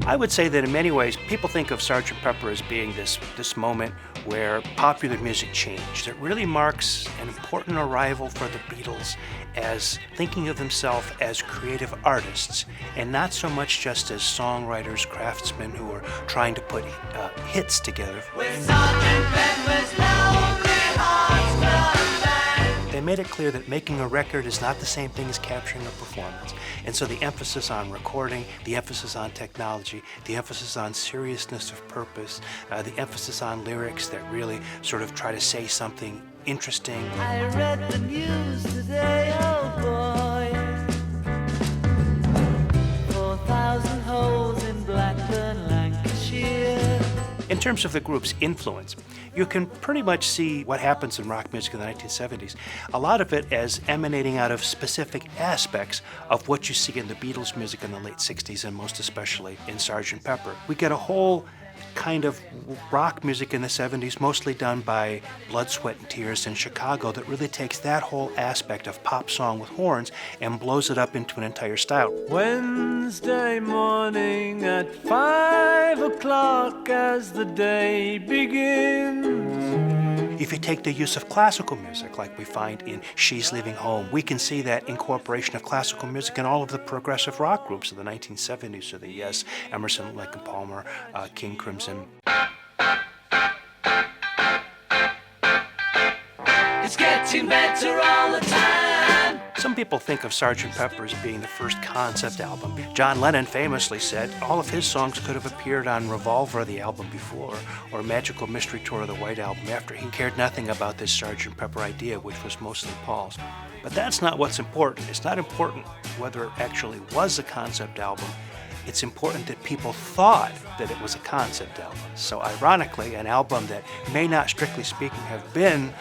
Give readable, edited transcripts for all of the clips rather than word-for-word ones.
I would say that in many ways, people think of Sgt. Pepper as being this moment where popular music changed. It really marks an important arrival for the Beatles as thinking of themselves as creative artists and not so much just as songwriters, craftsmen who are trying to put hits together. They made it clear that making a record is not the same thing as capturing a performance. And so the emphasis on recording, the emphasis on technology, the emphasis on seriousness of purpose, the emphasis on lyrics that really sort of try to say something interesting. I read the news today, oh boy. 4,000 holes in Blackburn, Lancashire. In terms of the group's influence, you can pretty much see what happens in rock music in the 1970s. A lot of it as emanating out of specific aspects of what you see in the Beatles' music in the late 60s and most especially in Sgt. Pepper. We get a whole kind of rock music in the 70s, mostly done by Blood, Sweat, and Tears in Chicago, that really takes that whole aspect of pop song with horns and blows it up into an entire style. Wednesday morning at 5 o'clock as the day begins. If you take the use of classical music, like we find in She's Leaving Home, we can see that incorporation of classical music in all of the progressive rock groups of the 1970s, so the Yes, Emerson, Lake and Palmer, King Crimson. It's getting better all the time. Some people think of Sgt. Pepper as being the first concept album. John Lennon famously said all of his songs could have appeared on Revolver, the album before, or Magical Mystery Tour of the White Album after. He cared nothing about this Sgt. Pepper idea, which was mostly Paul's. But that's not what's important. It's not important whether it actually was a concept album. It's important that people thought that it was a concept album. So ironically, an album that may not, strictly speaking, have been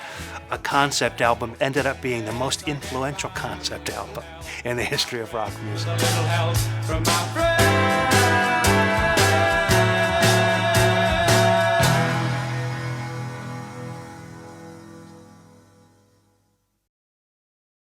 a concept album ended up being the most influential concept album in the history of rock music. A little help from my friends.